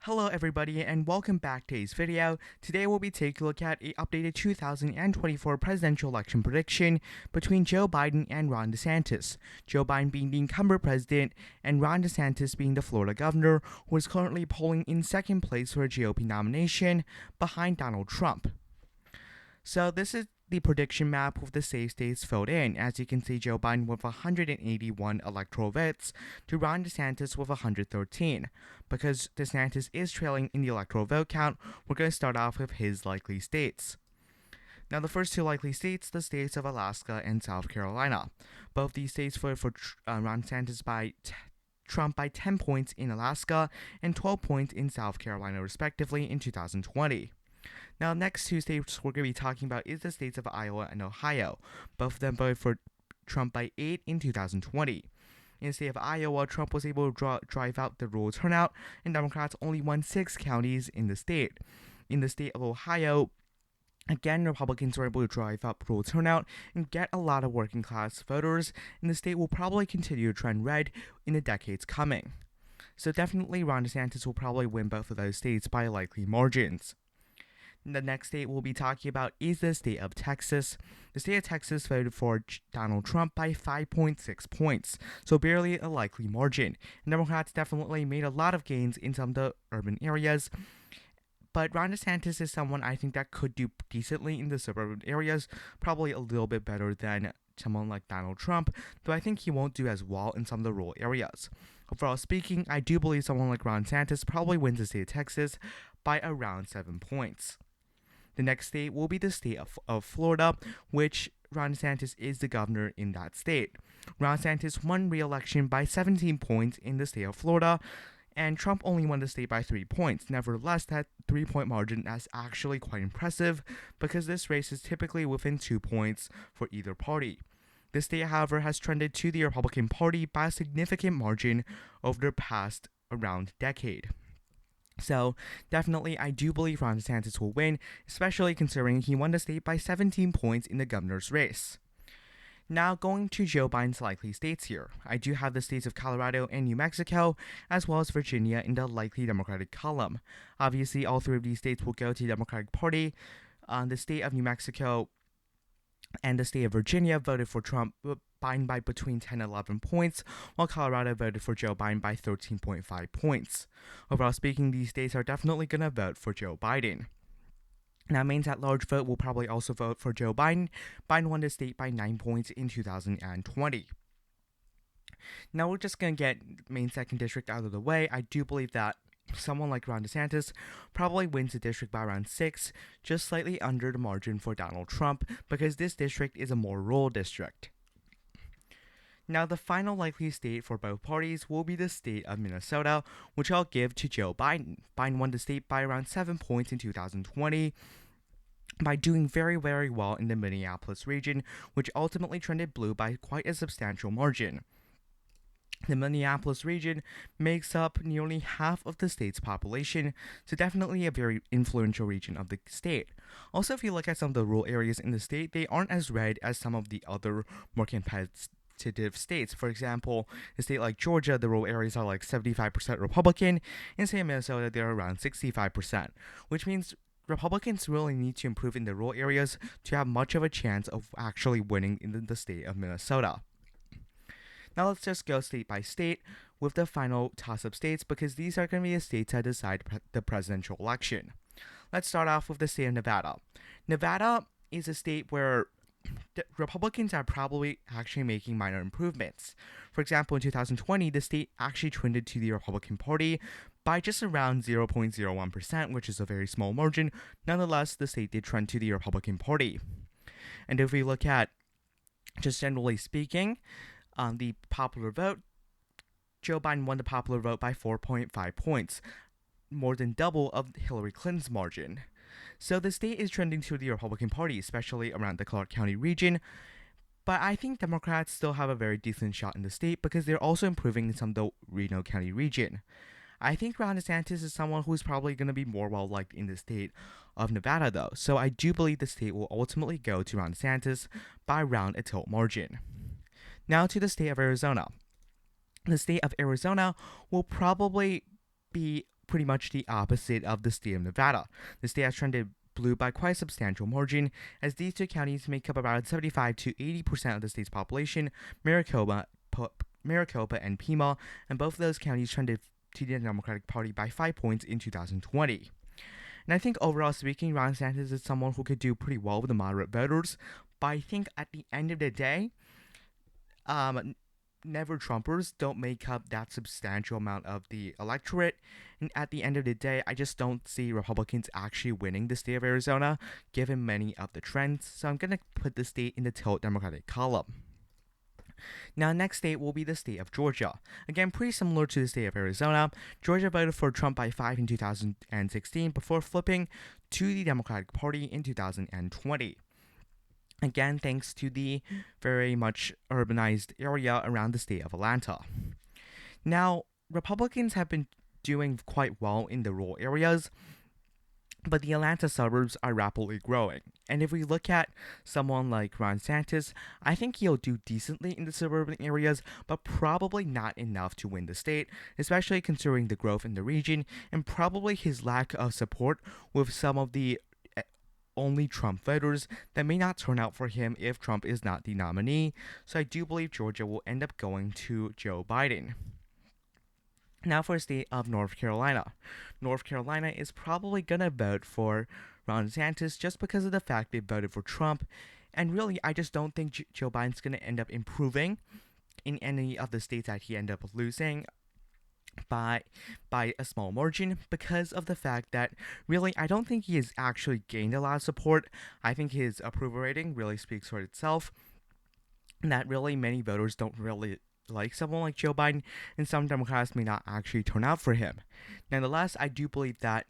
Hello everybody and welcome back to today's video. Today we'll be taking a look at an updated 2024 presidential election prediction between Joe Biden and Ron DeSantis. Joe Biden being the incumbent president and Ron DeSantis being the Florida governor, who is currently polling in second place for a GOP nomination behind Donald Trump. So this is the prediction map with the states filled in. As you can see, Joe Biden with 181 electoral votes to Ron DeSantis with 113. Because DeSantis is trailing in the electoral vote count, we're going to start off with his likely states. Now, the first two likely states, the states of Alaska and South Carolina. Both these states voted for Ron DeSantis by Trump by 10 points in Alaska and 12 points in South Carolina, respectively, in 2020. Now, next two states we're going to be talking about is the states of Iowa and Ohio. Both of them voted for Trump by 8 in 2020. In the state of Iowa, Trump was able to drive out the rural turnout, and Democrats only won 6 counties in the state. In the state of Ohio, again, Republicans were able to drive up rural turnout and get a lot of working class voters, and the state will probably continue to trend red in the decades coming. So definitely Ron DeSantis will probably win both of those states by likely margins. The next state we'll be talking about is the state of Texas. The state of Texas voted for Donald Trump by 5.6 points, so barely a likely margin. And Democrats definitely made a lot of gains in some of the urban areas, but Ron DeSantis is someone I think that could do decently in the suburban areas, probably a little bit better than someone like Donald Trump, though I think he won't do as well in some of the rural areas. Overall speaking, I do believe someone like Ron DeSantis probably wins the state of Texas by around 7 points. The next state will be the state of Florida, which Ron DeSantis is the governor in that state. Ron DeSantis won re-election by 17 points in the state of Florida, and Trump only won the state by 3 points. Nevertheless, that 3-point margin is actually quite impressive because this race is typically within 2 points for either party. This state, however, has trended to the Republican Party by a significant margin over the past around decade. So, definitely, I do believe Ron DeSantis will win, especially considering he won the state by 17 points in the governor's race. Now, going to Joe Biden's likely states here. I do have the states of Colorado and New Mexico, as well as Virginia in the likely Democratic column. Obviously, all three of these states will go to the Democratic Party. The state of New Mexico and the state of Virginia voted for Biden by between 10 and 11 points, while Colorado voted for Joe Biden by 13.5 points. Overall speaking, these states are definitely going to vote for Joe Biden. Now, Maine's at-large vote will probably also vote for Joe Biden. Biden won the state by 9 points in 2020. Now, we're just going to get Maine's 2nd district out of the way. I do believe that someone like Ron DeSantis probably wins the district by around 6, just slightly under the margin for Donald Trump, because this district is a more rural district. Now, the final likely state for both parties will be the state of Minnesota, which I'll give to Joe Biden. Biden won the state by around 7 points in 2020 by doing very, very well in the Minneapolis region, which ultimately trended blue by quite a substantial margin. The Minneapolis region makes up nearly half of the state's population, so definitely a very influential region of the state. Also, if you look at some of the rural areas in the state, they aren't as red as some of the other more competitive states. For example, in a state like Georgia, the rural areas are like 75% Republican. In the state of Minnesota, they're around 65%, which means Republicans really need to improve in the rural areas to have much of a chance of actually winning in the state of Minnesota. Now let's just go state by state with the final Tossup States, because these are going to be the states that decide the presidential election. Let's start off with the state of Nevada. Nevada is a state where Republicans are probably actually making minor improvements. For example, in 2020, the state actually trended to the Republican Party by just around 0.01%, which is a very small margin. Nonetheless, the state did trend to the Republican Party. And if we look at, just generally speaking, the popular vote, Joe Biden won the popular vote by 4.5 points, more than double of Hillary Clinton's margin. So the state is trending to the Republican Party, especially around the Clark County region. But I think Democrats still have a very decent shot in the state because they're also improving in some of the Reno County region. I think Ron DeSantis is someone who's probably going to be more well-liked in the state of Nevada, though. So I do believe the state will ultimately go to Ron DeSantis by around a tilt margin. Now to the state of Arizona. The state of Arizona will probably be pretty much the opposite of the state of Nevada. The state has trended blue by quite a substantial margin, as these two counties make up about 75 to 80% of the state's population, Maricopa and Pima, and both of those counties trended to the Democratic Party by 5 points in 2020. And I think overall speaking, Ron DeSantis is someone who could do pretty well with the moderate voters, but I think at the end of the day, never Trumpers don't make up that substantial amount of the electorate. And at the end of the day, I just don't see Republicans actually winning the state of Arizona, given many of the trends. So I'm going to put the state in the tilt Democratic column. Now, next state will be the state of Georgia. Again, pretty similar to the state of Arizona. Georgia voted for Trump by 5 in 2016 before flipping to the Democratic Party in 2020. Again, thanks to the very much urbanized area around the state of Atlanta. Now, Republicans have been doing quite well in the rural areas, but the Atlanta suburbs are rapidly growing. And if we look at someone like Ron DeSantis, I think he'll do decently in the suburban areas, but probably not enough to win the state, especially considering the growth in the region and probably his lack of support with some of the only Trump voters that may not turn out for him if Trump is not the nominee. So I do believe Georgia will end up going to Joe Biden. Now for the state of North Carolina. North Carolina is probably going to vote for Ron DeSantis just because of the fact they voted for Trump. And really, I just don't think Joe Biden's going to end up improving in any of the states that he ended up losing by a small margin, because of the fact that really I don't think he has actually gained a lot of support. I think his approval rating really speaks for itself, and that really many voters don't really like someone like Joe Biden, and some Democrats may not actually turn out for him. Nonetheless, I do believe that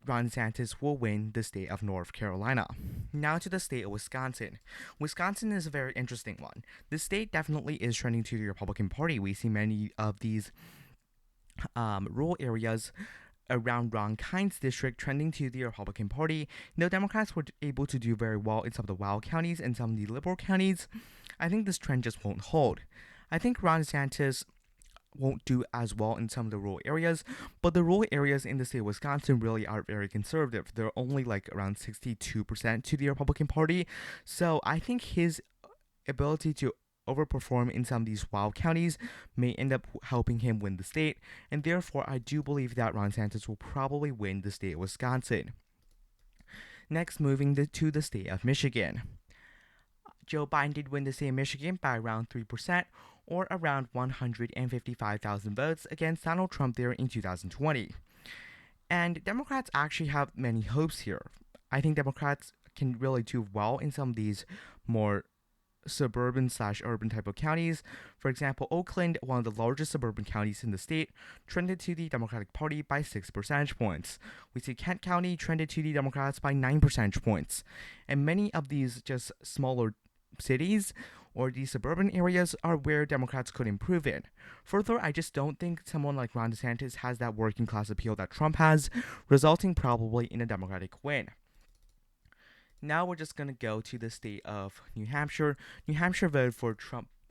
Ron DeSantis will win the state of North Carolina. Now to the state of Wisconsin. Wisconsin is a very interesting one. This state definitely is trending to the Republican Party. We see many of these rural areas around Ron Kind's district trending to the Republican Party. Though Democrats were able to do very well in some of the wild counties and some of the liberal counties, I think this trend just won't hold. I think Ron DeSantis won't do as well in some of the rural areas, but the rural areas in the state of Wisconsin really are very conservative. They're only like around 62% to the Republican Party. So I think his ability to overperform in some of these wild counties may end up helping him win the state, and therefore I do believe that Ron DeSantis will probably win the state of Wisconsin. Next, moving to the state of Michigan. Joe Biden did win the state of Michigan by around 3%, or around 155,000 votes against Donald Trump there in 2020. And Democrats actually have many hopes here. I think Democrats can really do well in some of these more suburban/urban type of counties. For example, Oakland, one of the largest suburban counties in the state, trended to the Democratic Party by 6 percentage points. We see Kent County trended to the Democrats by 9 percentage points. And many of these just smaller cities or these suburban areas are where Democrats could improve in. Further, I just don't think someone like Ron DeSantis has that working class appeal that Trump has, resulting probably in a Democratic win. Now we're just going to go to the state of New Hampshire. New Hampshire voted for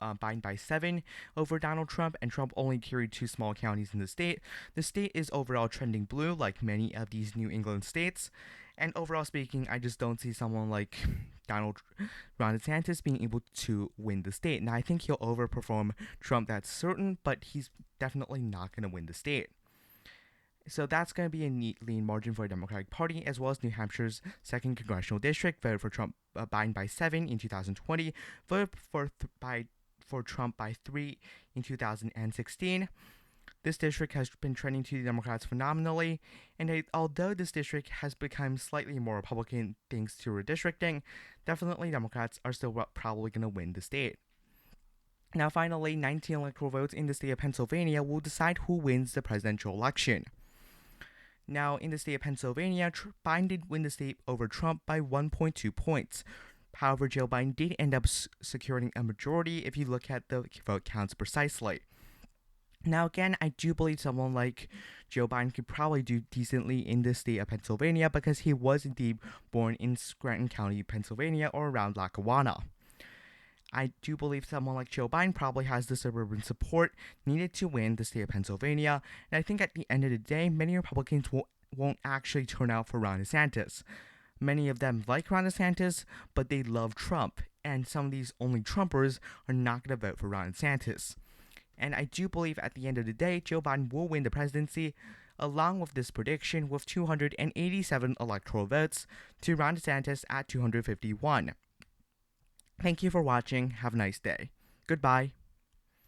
Biden by 7 over Donald Trump, and Trump only carried 2 small counties in the state. The state is overall trending blue, like many of these New England states. And overall speaking, I just don't see someone like Ron DeSantis being able to win the state. Now, I think he'll overperform Trump, that's certain, but he's definitely not going to win the state. So that's going to be a neat lean margin for the Democratic Party, as well as New Hampshire's 2nd Congressional District voted for Biden by 7 in 2020, voted for Trump by 3 in 2016. This district has been trending to the Democrats phenomenally, and although this district has become slightly more Republican thanks to redistricting, definitely Democrats are still probably going to win the state. Now finally, 19 electoral votes in the state of Pennsylvania will decide who wins the presidential election. Now, in the state of Pennsylvania, Biden did win the state over Trump by 1.2 points. However, Joe Biden did end up securing a majority if you look at the vote counts precisely. Now, again, I do believe someone like Joe Biden could probably do decently in the state of Pennsylvania because he was indeed born in Scranton County, Pennsylvania, or around Lackawanna. I do believe someone like Joe Biden probably has the suburban support needed to win the state of Pennsylvania, and I think at the end of the day, many Republicans won't actually turn out for Ron DeSantis. Many of them like Ron DeSantis, but they love Trump, and some of these only Trumpers are not going to vote for Ron DeSantis. And I do believe at the end of the day, Joe Biden will win the presidency, along with this prediction, with 287 electoral votes to Ron DeSantis at 251. Thank you for watching. Have a nice day. Goodbye.